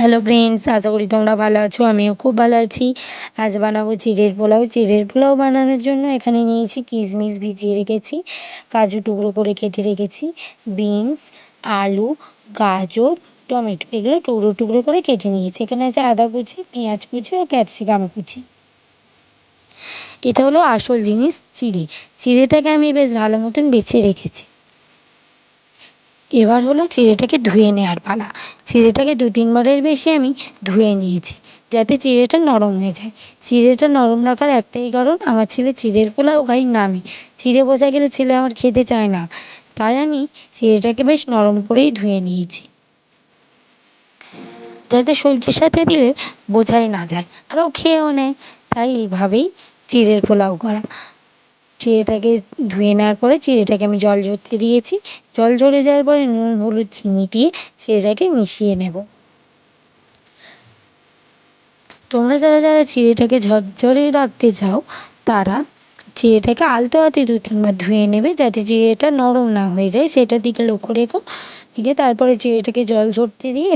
Hello friends, আশা করি তোমরা ভালো আছো। আমিও খুব ভালো আছি। আজ বানাবো চিড়ের পোলাও। চিড়ের পোলাও বানানোর জন্য এখানে নিয়েছি কিশমিশ ভিজিয়ে রেখেছি, কাজু টুকরো করে কেটে রেখেছি, বিনস, আলু, গাজর, টমেটো এগুলো টুকরো টুকরো করে কেটে নিয়েছি। এখানে আছে আদা কুচি, পেঁয়াজ কুচি ও ক্যাপসিকাম কুচি। এটা হলো আসল জিনিস চিড়ে। চিড়েটাকে আমি বেশ ভালো মতন বেছে রেখেছি। এবার হলো চিড়েটাকে ধুয়ে নেওয়ার পালা। চিড়েটাকে 2-3 বারের বেশি আমি ধুয়ে নিয়েছি, যাতে চিড়েটা নরম হয়ে যায়। চিড়েটা নরম রাখার একটাই কারণ, আমার ছেলে চিড়ের পোলাও খাই না আমি। চিড়ে বোঝা গেলে ছেলে আমার খেতে চায় না, তাই আমি চিড়েটাকে বেশ নরম করেই ধুয়ে নিয়েছি, যাতে সবজির সাথে দিলে বোঝাই না যায় আর ও খেয়েও নেয়। তাই এইভাবেই চিড়ের পোলাও করা। চিড়েটাকে ধুয়ে নেওয়ার পরে চিড়েটাকে আমি জল ঝরতে দিয়েছি। জল ঝরে যাওয়ার পরে নুন, হলুদ, চিনি দিয়ে চিড়েটাকে মিশিয়ে নেব। তোমরা যারা যারা চিড়েটাকে ঝরঝরে রাখতে চাও, তারা চিড়েটাকে আলতো হাতে 2-3 বার ধুয়ে নেবে, যাতে চিড়েটা নরম না হয়ে যায়, সেটার দিকে লক্ষ্য রেখো। তারপরে চিড়েটাকে জল ঝরতে দিয়ে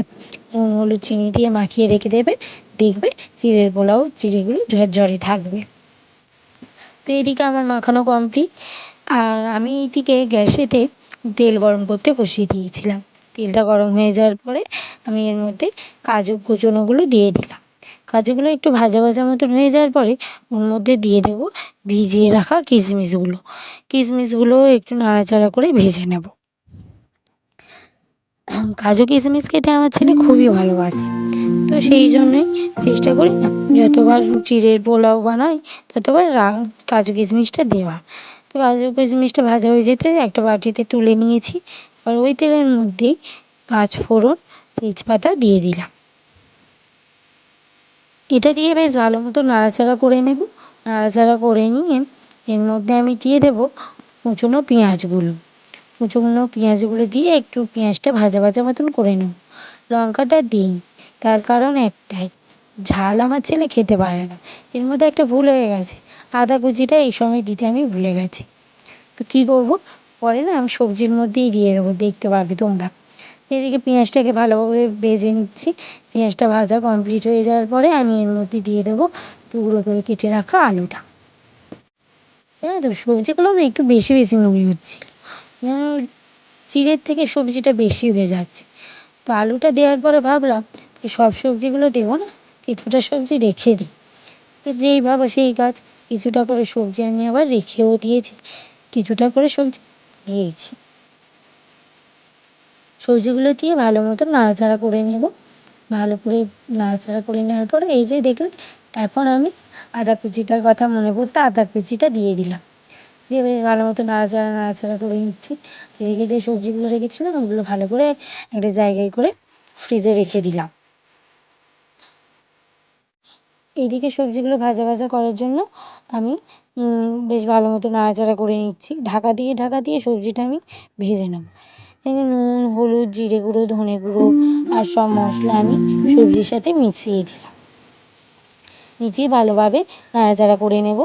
নুন, হলুদ, চিনি দিয়ে মাখিয়ে রেখে দেবে। দেখবে চিড়ের পোলাও চিড়েগুলো ঝরঝরে থাকবে। তো এদিকে আমার মাখানো কমপ্লিট। আর আমি এইদিকে গ্যাসেতে তেল গরম করতে বসিয়ে দিয়েছিলাম। তেলটা গরম হয়ে যাওয়ার পরে আমি এর মধ্যে কাজু কুচোনোগুলো দিয়ে দিলাম। কাজুগুলো একটু ভাজা ভাজা মতন হয়ে যাওয়ার পরে ওর মধ্যে দিয়ে দেবো ভিজিয়ে রাখা কিশমিশগুলো। কিশমিশগুলো একটু নাড়াচাড়া করে ভেজে নেব। কাজু কিশমিশ খেতে আমার ছেলে খুবই ভালোবাসে, তো সেই জন্যই চেষ্টা করি না, যতবার চিড়ের পোলাও বানাই ততবার কাজু কিশমিশটা দেওয়ার। তো কাজু কিশমিশটা ভাজা হয়ে যেতে একটা বাটিতে তুলে নিয়েছি। আর ওই তেলের মধ্যেই 5 ফোড়ন, তেজপাতা দিয়ে দিলাম। এটা দিয়ে বেশ ভালো মতো নাড়াচাড়া করে নেব। নাড়াচাড়া করে নিয়ে এর মধ্যে আমি দিয়ে দেবো কুচনো পেঁয়াজগুলো। কুচনো পেঁয়াজগুলো দিয়ে একটু পেঁয়াজটা ভাজা ভাজা মতন করে নেব। লঙ্কাটা দিই, তার কারণ একটাই, ঝাল আমার ছেলে খেতে পারে না। এর মধ্যে একটা ভুল হয়ে গেছে, আদা কুচিটা এই সময় দিতে আমি ভুলে গেছি। তো কী করবো, পরে না আমি সবজির মধ্যেই দিয়ে দেবো, দেখতে পাবে তোমরা। এদিকে পেঁয়াজটাকে ভালোভাবে ভেজে নিচ্ছি। পেঁয়াজটা ভাজা কমপ্লিট হয়ে যাওয়ার পরে আমি এর মধ্যে দিয়ে দেবো টুকরো করে কেটে রাখা আলুটা। জানো তো, সবজিগুলো না একটু বেশি বেশি মনে হচ্ছিল, যেন চিড়ের থেকে সবজিটা বেশি হয়ে যাচ্ছে। তো আলুটা দেওয়ার পরে ভাবলাম যে সব সবজিগুলো দেবো না, কিছুটা সবজি রেখে দিই। তো যেই ভাবা সেই কাজ, কিছুটা করে সবজি আমি আবার রেখেও দিয়েছি, কিছুটা করে সবজি দিয়েছি। সবজিগুলো দিয়ে ভালো মতো নাড়াচাড়া করে নেব। ভালো করে নাড়াচাড়া করে নেওয়ার পরে এই যে দেখলে, এখন আমি আদা কুচিটার কথা মনে পড়তে আদা কুচিটা দিয়ে দিলাম। দিয়ে বেশ ভালো মতো নাড়াচাড়া নাড়াচাড়া করে নিচ্ছি। এদিকে যে সবজিগুলো রেখেছিলাম ওগুলো ভালো করে একটা জায়গায় করে ফ্রিজে রেখে দিলাম। এইদিকে সবজিগুলো ভাজা ভাজা করার জন্য আমি বেশ ভালো মতো নাড়াচাড়া করে নিচ্ছি। ঢাকা দিয়ে সবজিটা আমি ভেজে নেব। এখানে নুন, হলুদ, জিরে গুঁড়ো, ধনে গুঁড়ো আর সব মশলা আমি সবজির সাথে মিশিয়ে দিলাম। মিশিয়ে ভালোভাবে নাড়াচাড়া করে নেব।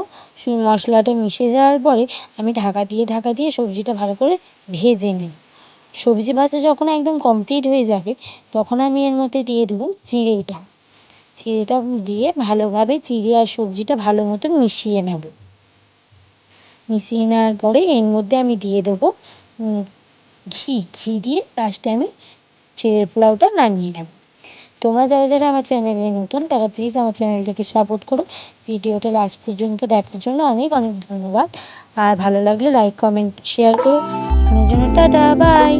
মশলাটা মিশে যাওয়ার পরে আমি ঢাকা দিয়ে সবজিটা ভালো করে ভেজে নেব। সবজি ভাজা যখন একদম কমপ্লিট হয়ে যাবে, তখন আমি এর মধ্যে দিয়ে দেবো চিড়েটা। চিড়েটা দিয়ে ভালোভাবে চিড়ে আর সবজিটা ভালো মতন মিশিয়ে নেব। মিশিয়ে নেওয়ার পরে এর মধ্যে আমি দিয়ে দেবো ঘি দিয়ে লাস্টে আমি চিড়ের পোলাওটা নামিয়ে নেব। তোমরা যারা যারা আমার চ্যানেলে নতুন, তারা প্লিজ আমার চ্যানেলটাকে সাপোর্ট করো। ভিডিওটা লাস্ট পর্যন্ত দেখার জন্য অনেক অনেক ধন্যবাদ। আর ভালো লাগলে লাইক, কমেন্ট, শেয়ার করো। এখনের জন্য টাটা, বাই।